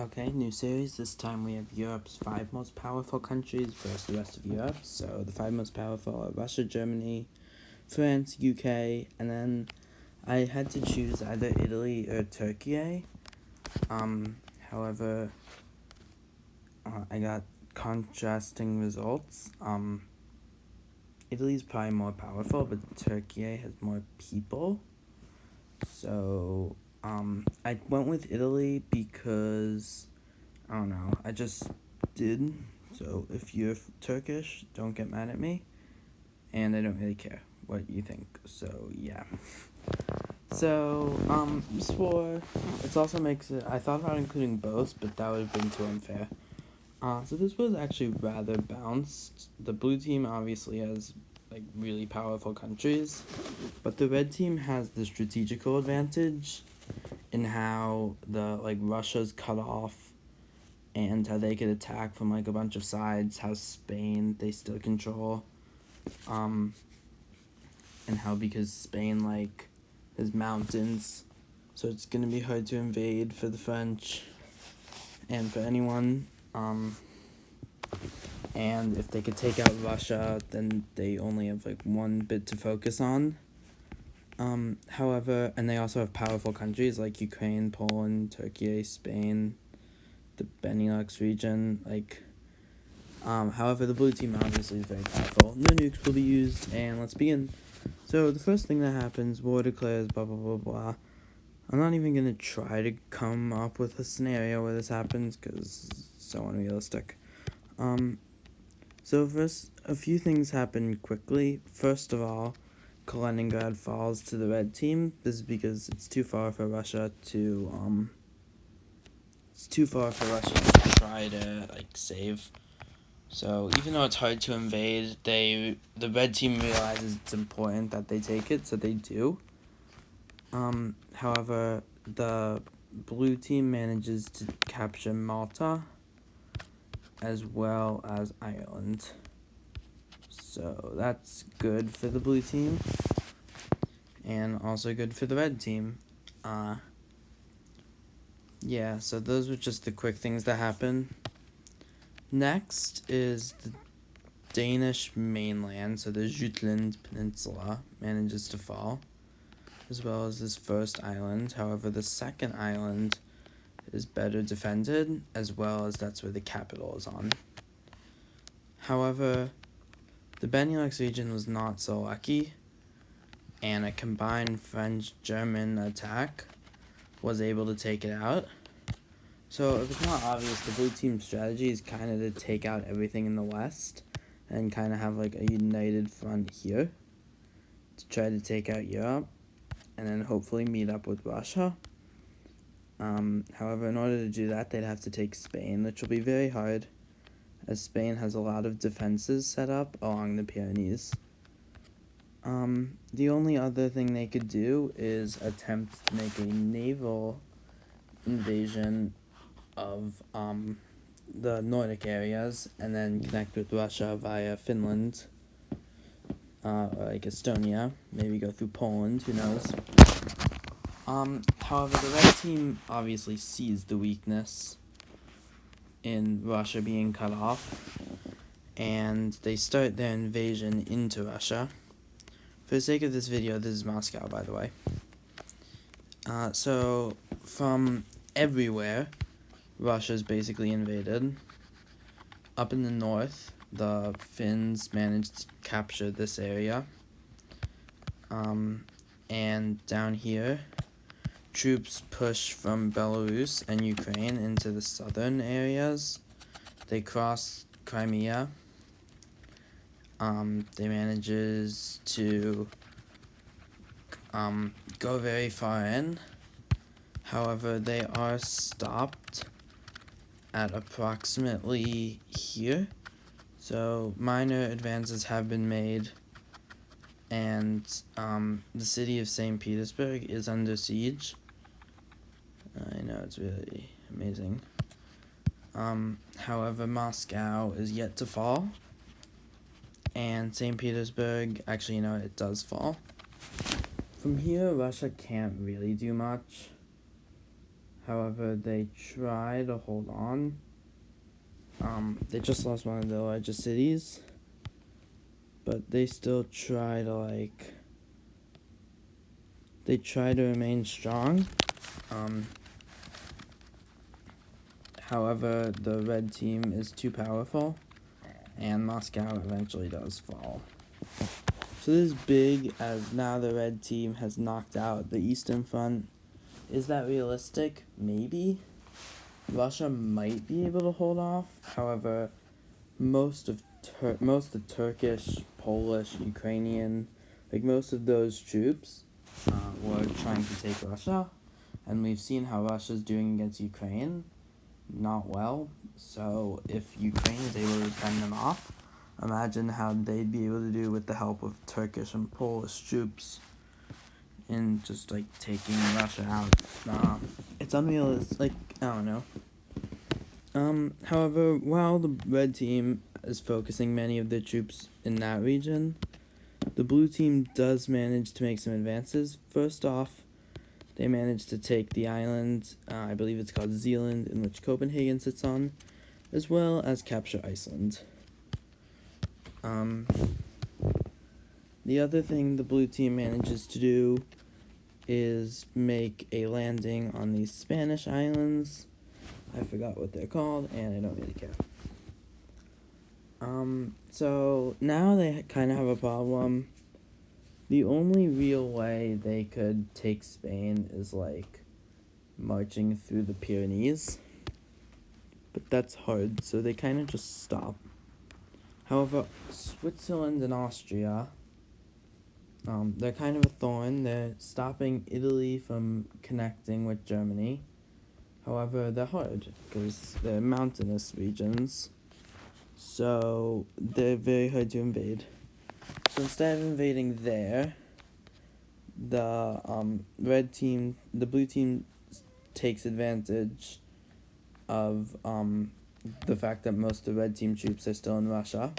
Okay, new series. This time we have Europe's 5 most powerful countries versus the rest of Europe. So the 5 most powerful are Russia, Germany, France, UK, and then I had to choose either Italy or Turkey. However, I got contrasting results. Italy's probably more powerful, but Turkey has more people. So, I went with Italy because, I don't know, I just did. So if you're Turkish, don't get mad at me. And I don't really care what you think. So, yeah. So, this war, it also makes it, I thought about including both, but that would have been too unfair. So this was actually rather balanced. The blue team obviously has, like, really powerful countries, but the red team has the strategical advantage in how Russia's cut off and how they could attack from, like, a bunch of sides, how Spain they still control, and how because Spain, like, has mountains, so it's gonna be hard to invade for the French and for anyone, and if they could take out Russia, then they only have, like, one bit to focus on. However, and they also have powerful countries like Ukraine, Poland, Turkey, Spain, the Benelux region, however, the blue team obviously is very powerful. No nukes will be used, and let's begin. So, the first thing that happens, war declares, blah, blah, blah, blah. I'm not even gonna try to come up with a scenario where this happens, because it's so unrealistic. So first, a few things happen quickly. First of all, Kaliningrad falls to the red team. This is because it's too far for Russia to try to, like, save. So even though it's hard to invade, the red team realizes it's important that they take it, so they do. However, the blue team manages to capture Malta as well as Ireland. So that's good for the blue team, and also good for the red team. Yeah, so those were just the quick things that happen. Next is the Danish mainland, so the Jutland Peninsula manages to fall, as well as this first island. However, the second island is better defended, as well as that's where the capital is on. However, the Benelux region was not so lucky, and a combined French-German attack was able to take it out. So if it's not obvious, the blue team's strategy is kind of to take out everything in the west and kind of have, like, a united front here to try to take out Europe and then hopefully meet up with Russia. However, in order to do that, they'd have to take Spain, which will be very hard, as Spain has a lot of defenses set up along the Pyrenees. The only other thing they could do is attempt to make a naval invasion of the Nordic areas and then connect with Russia via Finland, or like Estonia, maybe go through Poland, who knows. However, the red team obviously sees the weakness in Russia being cut off, and they start their invasion into Russia. For the sake of this video, this is Moscow, by the way. So, from everywhere, Russia's basically invaded. Up in the north, the Finns managed to capture this area. And down here, troops push from Belarus and Ukraine into the southern areas. They cross Crimea. They manages to go very far in. However, they are stopped at approximately here. So minor advances have been made, and the city of St. Petersburg is under siege. I know, it's really amazing. However, Moscow is yet to fall, and St. Petersburg, actually, it does fall. From here, Russia can't really do much. However, they try to hold on. They just lost one of their largest cities, but they still try to they try to remain strong. However, the red team is too powerful, and Moscow eventually does fall. So this is big, as now the red team has knocked out the Eastern Front. Is that realistic? Maybe. Russia might be able to hold off. However, most of the Turkish, Polish, Ukrainian, most of those troops were trying to take Russia, and we've seen how Russia's doing against Ukraine. Not well. So if Ukraine is able to fend them off, imagine how they'd be able to do with the help of Turkish and Polish troops in just taking Russia out. It's unrealistic. I don't know. However, while the red team is focusing many of their troops in that region, the blue team does manage to make some advances. First off, they managed to take the island, I believe it's called Zealand, in which Copenhagen sits on, as well as capture Iceland. The other thing the blue team manages to do is make a landing on these Spanish islands. I forgot what they're called, and I don't really care. So now they kind of have a problem. The only real way they could take Spain is marching through the Pyrenees, but that's hard, so they kind of just stop. However, Switzerland and Austria, they're kind of a thorn. They're stopping Italy from connecting with Germany. However, they're hard because they're mountainous regions, so they're very hard to invade. So instead of invading there, the blue team takes advantage of the fact that most of the red team troops are still in Russia,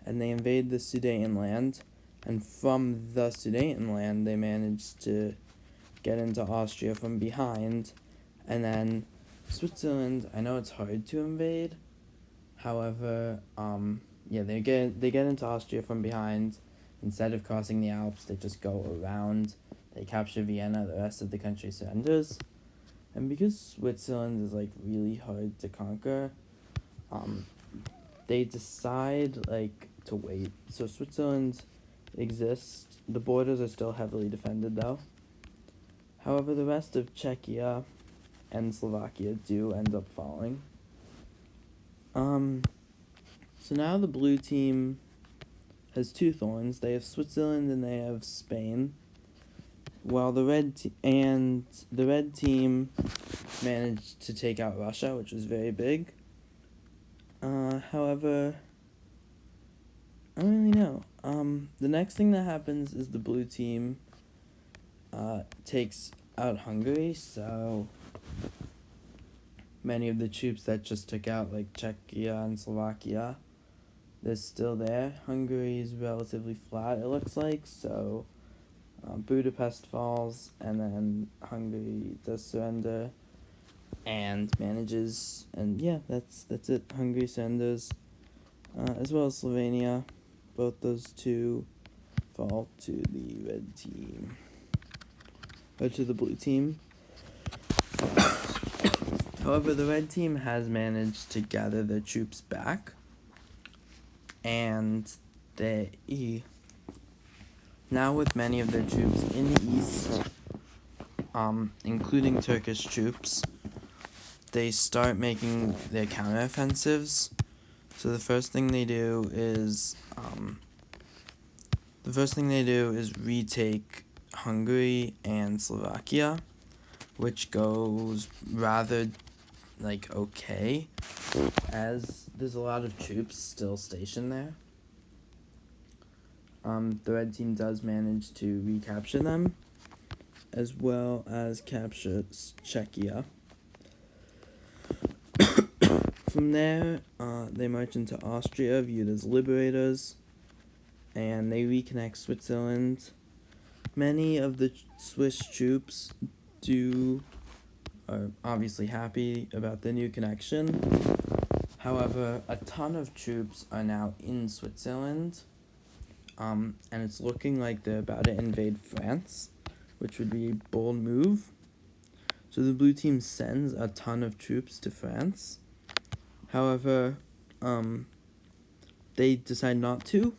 and they invade the Sudetenland, and from the Sudetenland they manage to get into Austria from behind, and then Switzerland, I know it's hard to invade, however, they get into Austria from behind. Instead of crossing the Alps, they just go around. They capture Vienna, the rest of the country surrenders. And because Switzerland is really hard to conquer, they decide to wait. So Switzerland exists. The borders are still heavily defended though. However, the rest of Czechia and Slovakia do end up falling. So now the blue team has two thorns. They have Switzerland and they have Spain, while the red team managed to take out Russia, which was very big. However, I don't really know. The next thing that happens is the blue team takes out Hungary, so many of the troops that just took out Czechia and Slovakia, they're still there. Hungary is relatively flat, it looks like, so Budapest falls, and then Hungary does surrender and manages, and that's it. Hungary surrenders, as well as Slovenia. Both those two fall to the red team, or to the blue team. However, the red team has managed to gather their troops back, and they, now with many of their troops in the east, including Turkish troops, they start making their counteroffensives. So the first thing they do is retake Hungary and Slovakia, which goes rather okay, as there's a lot of troops still stationed there. The red team does manage to recapture them, as well as capture Czechia. From there, they march into Austria, viewed as liberators, and they reconnect Switzerland. Many of the Swiss troops do are obviously happy about the new connection. However, a ton of troops are now in Switzerland, and it's looking like they're about to invade France, which would be a bold move. So the blue team sends a ton of troops to France. However, they decide not to,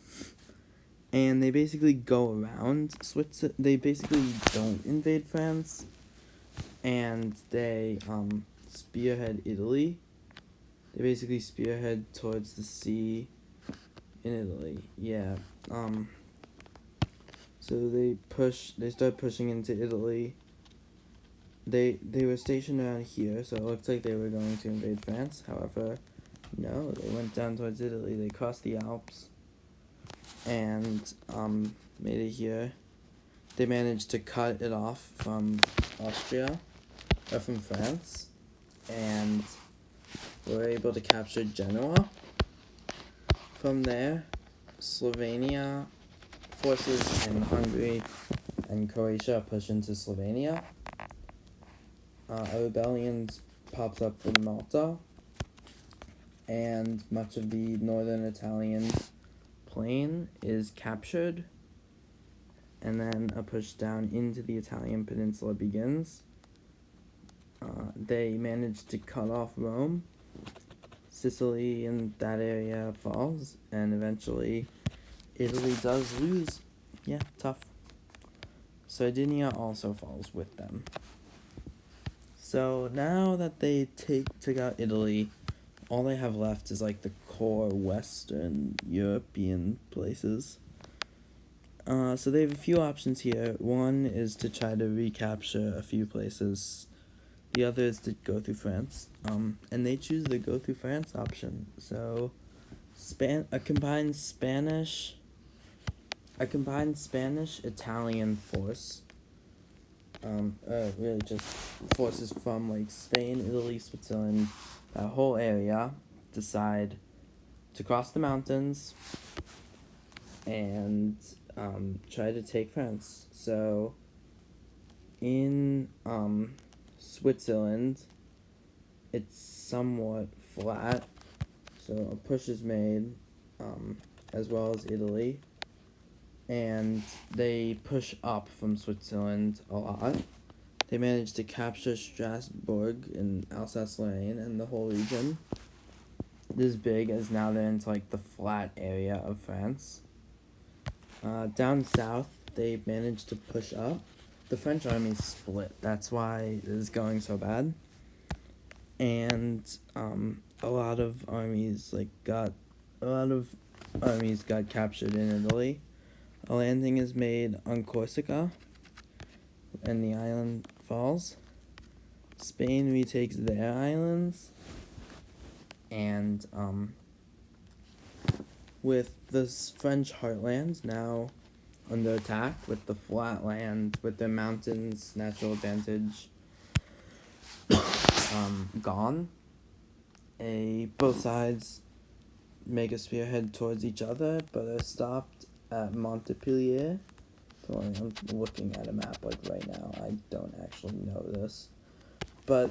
and they basically go around Switzerland. They basically don't invade France, and they spearhead Italy. They basically spearhead towards the sea in Italy. Yeah. So they start pushing into Italy. They were stationed around here, so it looked like they were going to invade France. However, no, they went down towards Italy. They crossed the Alps and made it here. They managed to cut it off from Austria, or from France, and were able to capture Genoa. From there, Slovenia forces in Hungary and Croatia push into Slovenia. A rebellion pops up in Malta, and much of the northern Italian plain is captured, and then a push down into the Italian peninsula begins. They manage to cut off Rome. Sicily and that area falls, and eventually Italy does lose. Yeah, tough. Sardinia also falls with them. So now that they took out Italy, all they have left is like the core Western European places. So they have a few options here. One is to try to recapture a few places. The other is to go through France. And they choose the go through France option. So a combined Spanish Italian force. Really just forces from like Spain, Italy, Switzerland, that whole area, decide to cross the mountains and try to take France. So in Switzerland, it's somewhat flat, so a push is made, as well as Italy, and they push up from Switzerland a lot. They managed to capture Strasbourg in Alsace-Lorraine and the whole region. This big as now they're into like the flat area of France. Down south, they managed to push up. The French army split. That's why it is going so bad. And a lot of armies got captured in Italy. A landing is made on Corsica, and the island falls. Spain retakes their islands, and with the French heartlands now under attack, with the flat land, with the mountains, natural advantage gone, both sides make a spearhead towards each other, but are stopped at Montpellier. I'm looking at a map right now. I don't actually know this, but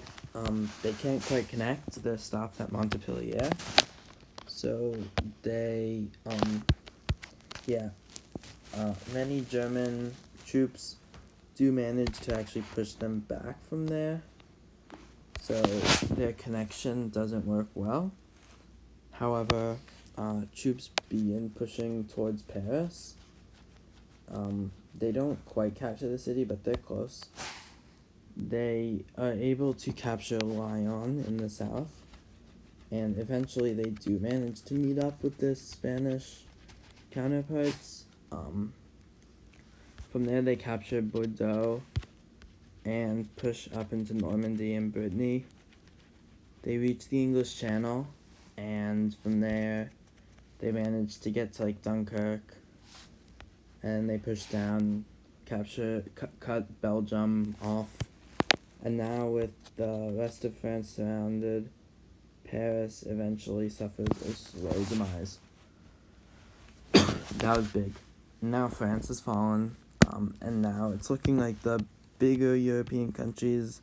they can't quite connect. They're stopped at Montpellier, so they many German troops do manage to actually push them back from there, so their connection doesn't work well. However, troops begin pushing towards Paris. They don't quite capture the city, but they're close. They are able to capture Lyon in the south, and eventually they do manage to meet up with their Spanish counterparts. From there they capture Bordeaux and push up into Normandy and Brittany. They reach the English Channel, and from there they manage to get to Dunkirk, and they push down, capture, cut Belgium off, and now with the rest of France surrounded, Paris eventually suffers a slow demise. That was big. Now France has fallen, and now it's looking like the bigger European countries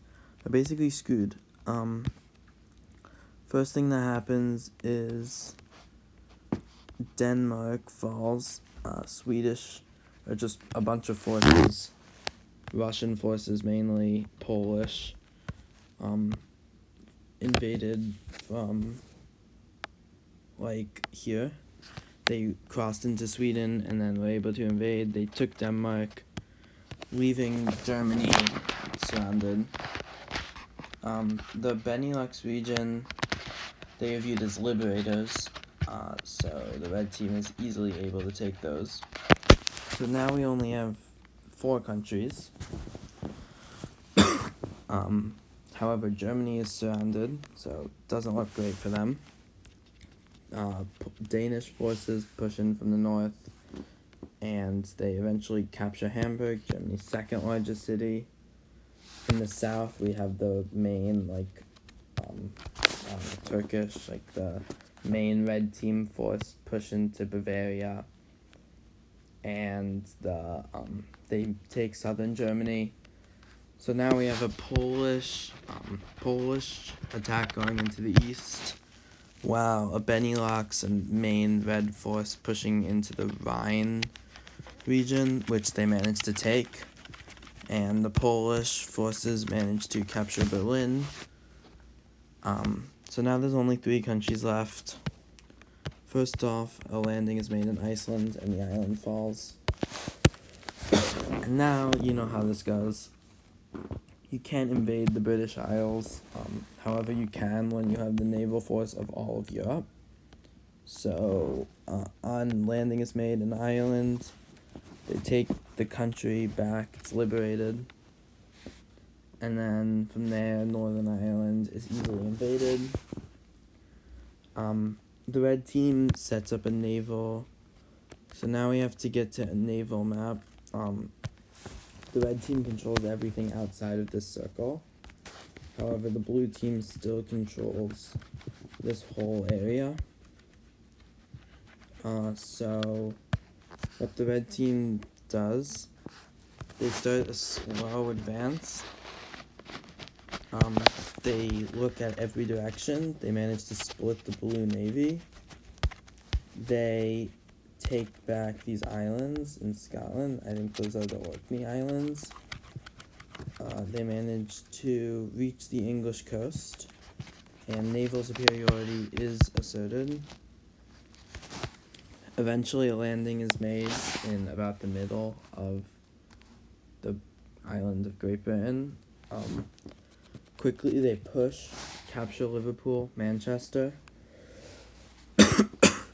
are basically screwed. First thing that happens is Denmark falls. Swedish, or just a bunch of forces, Russian forces mainly, Polish, invaded from, like, here. They crossed into Sweden and then were able to invade. They took Denmark, leaving Germany surrounded. The Benelux region, they are viewed as liberators, so the red team is easily able to take those. So now we only have 4 countries. However, Germany is surrounded, so it doesn't look great for them. Danish forces push in from the north, and they eventually capture Hamburg, Germany's second largest city. In the south, we have the main, Turkish, the main red team force push into Bavaria, and they take southern Germany. So now we have a Polish attack going into the east. Wow, a Benelux and main red force pushing into the Rhine region, which they managed to take. And the Polish forces managed to capture Berlin. So now there's only 3 countries left. First off, a landing is made in Iceland and the island falls. And now you know how this goes. You can't invade the British Isles. However, you can when you have the naval force of all of Europe. So, on landing is made in Ireland. They take the country back. It's liberated. And then from there, Northern Ireland is easily invaded. The red team sets up a naval. So now we have to get to a naval map. The red team controls everything outside of this circle. However, the blue team still controls this whole area. So what the red team does, they start a slow advance. They look at every direction. They manage to split the blue navy. They take back these islands in Scotland. I think those are the Orkney Islands. They managed to reach the English coast, and naval superiority is asserted. Eventually, a landing is made in about the middle of the island of Great Britain. Quickly, they push, capture Liverpool, Manchester.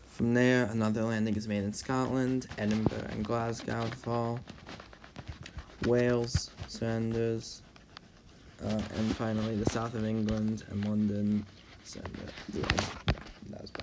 From there, another landing is made in Scotland. Edinburgh and Glasgow fall. Wales surrenders. And finally, the south of England and London surrender.